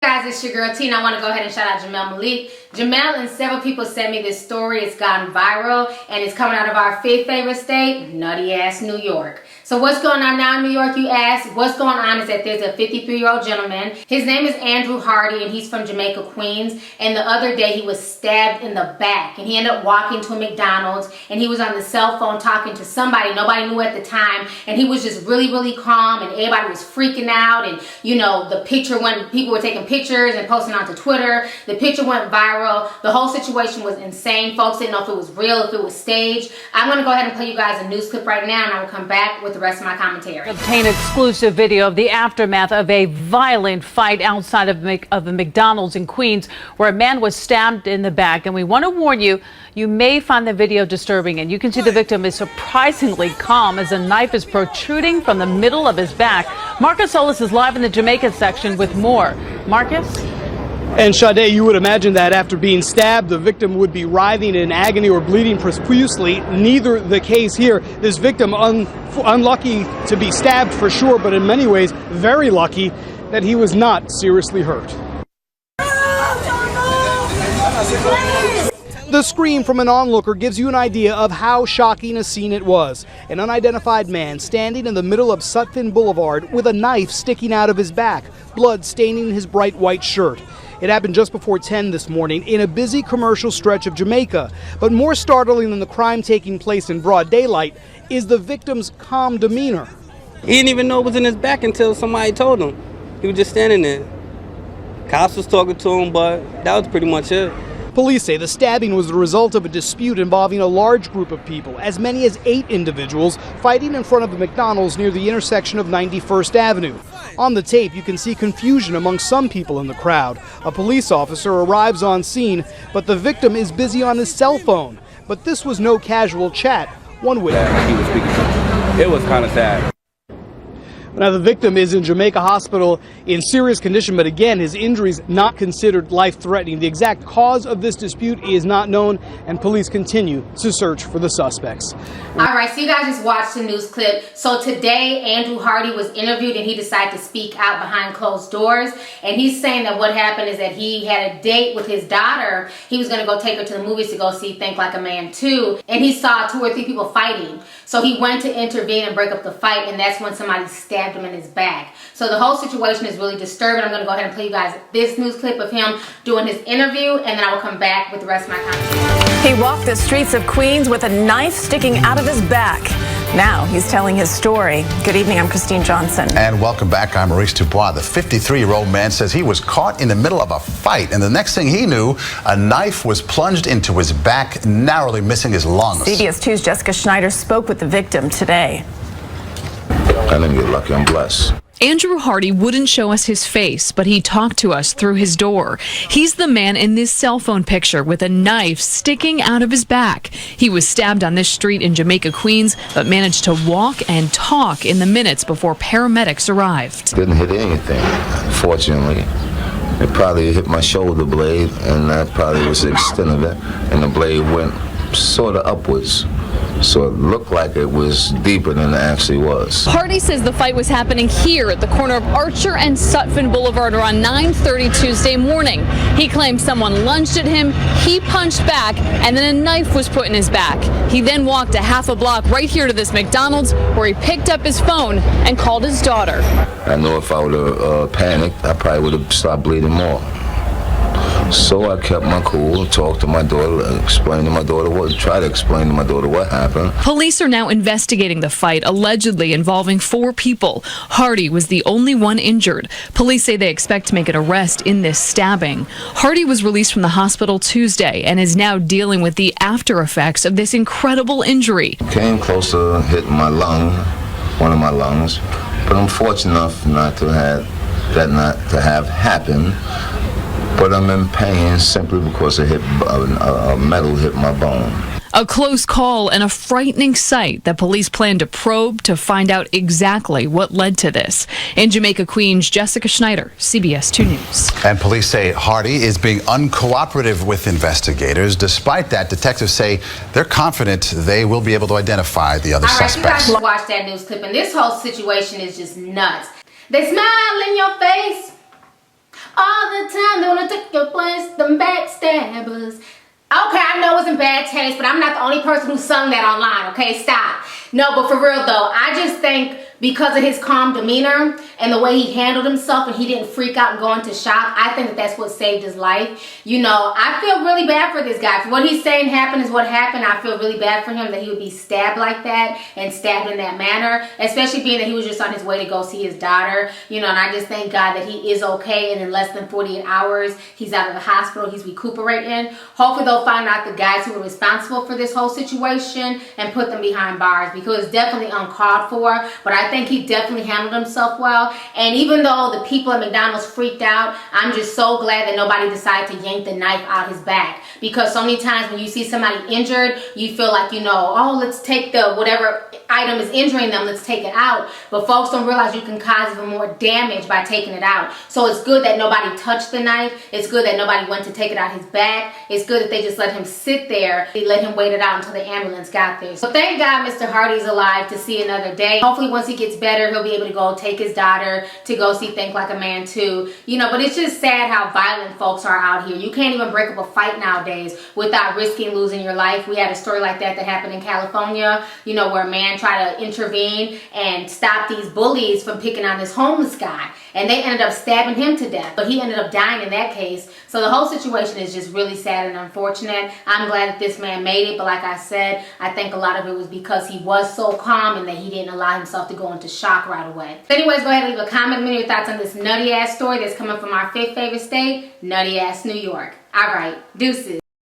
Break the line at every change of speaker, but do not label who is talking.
Guys, it's your girl T, and I want to go ahead and shout out Jamel Malik. Jamel and several people sent me this story. It's gone viral, and it's coming out of our fifth favorite state, nutty ass New York. So what's going on now in New York, you ask? What's going on is that there's a 53-year-old gentleman. His name is Andrew Hardy, and he's from Jamaica, Queens. And the other day, he was stabbed in the back, and he ended up walking to a McDonald's, and he was on the cell phone talking to somebody. Nobody knew at the time, and he was just really, really calm, and everybody was freaking out. And you know, the picture, when people were taking pictures and posting onto Twitter, the picture went viral. The whole situation was insane. Folks didn't know if it was real, if it was staged. I'm going to go ahead and play you guys a news clip right now, and I will come back with the rest of my commentary.
Obtain exclusive video of the aftermath of a violent fight outside of a McDonald's in Queens, where a man was stabbed in the back. And we want to warn you, you may find the video disturbing, and you can see the victim is surprisingly calm as a knife is protruding from the middle of his back. Marcus Solis is live in the Jamaica section with more. Marcus?
And Sade, you would imagine that after being stabbed, the victim would be writhing in agony or bleeding profusely. Neither the case here. This victim, unlucky to be stabbed for sure, but in many ways very lucky that he was not seriously hurt. The scream from an onlooker gives you an idea of how shocking a scene it was. An unidentified man standing in the middle of Sutphin Boulevard with a knife sticking out of his back, blood staining his bright white shirt. It happened just before 10 this morning in a busy commercial stretch of Jamaica. But more startling than the crime taking place in broad daylight is the victim's calm demeanor.
He didn't even know it was in his back until somebody told him. He was just standing there. Cops was talking to him, but that was pretty much it.
Police say the stabbing was the result of a dispute involving a large group of people, as many as 8 individuals, fighting in front of the McDonald's near the intersection of 91st Avenue. On the tape, you can see confusion among some people in the crowd. A police officer arrives on scene, but the victim is busy on his cell phone. But this was no casual chat. One witness.
He was speaking to me. It was kind of sad.
Now, the victim is in Jamaica Hospital in serious condition, but again, his injuries not considered life-threatening. The exact cause of this dispute is not known, and police continue to search for the suspects.
All right, so you guys just watched the news clip. So today, Andrew Hardy was interviewed, and he decided to speak out behind closed doors. And he's saying that what happened is that he had a date with his daughter. He was going to go take her to the movies to go see Think Like a Man 2. And he saw 2 or 3 people fighting. So he went to intervene and break up the fight, and that's when somebody stabbed him in his back. So the whole situation is really disturbing. I'm going to go ahead and play you guys this news clip of him doing his interview, and then I will come back with the rest of my commentary.
He walked the streets of Queens with a knife sticking out of his back. Now he's telling his story. Good evening, I'm Kristine Johnson.
And welcome back, I'm Maurice Dubois. The 53-year-old man says he was caught in the middle of a fight, and the next thing he knew, a knife was plunged into his back, narrowly missing his lungs.
CBS 2's Jessica Schneider spoke with the victim today.
I didn't get lucky, I'm blessed.
Andrew Hardy wouldn't show us his face, but he talked to us through his door. He's the man in this cell phone picture with a knife sticking out of his back. He was stabbed on this street in Jamaica, Queens, but managed to walk and talk in the minutes before paramedics arrived.
Didn't hit anything, fortunately. It probably hit my shoulder blade, and that probably was the extent of it. And the blade went sort of upwards. So it looked like it was deeper than it actually was.
Hardy says the fight was happening here at the corner of Archer and Sutphin Boulevard around 9:30 Tuesday morning. He claimed someone lunged at him, he punched back, and then a knife was put in his back. He then walked a half a block right here to this McDonald's, where he picked up his phone and called his daughter.
I know if I would have panicked, I probably would have stopped bleeding more. So I kept my cool, talked to my daughter, tried to explain to my daughter what happened.
Police are now investigating the fight, allegedly involving 4 people. Hardy was the only one injured. Police say they expect to make an arrest in this stabbing. Hardy was released from the hospital Tuesday and is now dealing with the after effects of this incredible injury.
Came close to hitting my lung, one of my lungs, but I'm fortunate enough not to have happened. But I'm in pain simply because a metal hit my bone.
A close call and a frightening sight that police plan to probe to find out exactly what led to this. In Jamaica, Queens, Jessica Schneider, CBS 2 News.
And police say Hardy is being uncooperative with investigators. Despite that, detectives say they're confident they will be able to identify the other suspects.
All right, you guys should watch that news clip, and this whole situation is just nuts. They smile in your face all the wanna take your place, them backstabbers. Okay, I know it's in bad taste, but I'm not the only person who sung that online, okay? Stop. No, but for real though, I just think because of his calm demeanor and the way he handled himself and he didn't freak out and go into shock, I think that that's what saved his life. You know, I feel really bad for this guy. For what he's saying happened is what happened. I feel really bad for him that he would be stabbed like that and stabbed in that manner, especially being that he was just on his way to go see his daughter. You know, and I just thank God that he is okay, and in less than 48 hours, he's out of the hospital, he's recuperating. Hopefully they'll find out the guys who were responsible for this whole situation and put them behind bars, because it's definitely uncalled for, but I think he definitely handled himself well. And even though the people at McDonald's freaked out, I'm just so glad that nobody decided to yank the knife out his back, because so many times when you see somebody injured, you feel like, you know, oh, let's take the whatever item is injuring them, let's take it out. But folks don't realize you can cause even more damage by taking it out. So it's good that nobody touched the knife. It's good that nobody went to take it out his back. It's good that they just let him sit there. They let him wait it out until the ambulance got there. So thank God Mr. Hardy's alive to see another day. Hopefully once he gets better, he'll be able to go take his daughter to go see Think Like a Man 2. You know, but it's just sad how violent folks are out here. You can't even break up a fight nowadays without risking losing your life. We had a story like that happened in California, you know, where a man tried to intervene and stop these bullies from picking on this homeless guy, and they ended up stabbing him to death, but he ended up dying in that case. So the whole situation is just really sad and unfortunate. I'm glad that this man made it, but like I said, I think a lot of it was because he was so calm and that he didn't allow himself to go into shock right away. So anyways, go ahead and leave a comment, let me know your thoughts on this nutty ass story that's coming from our 5th favorite state, nutty ass New York. All right, deuces.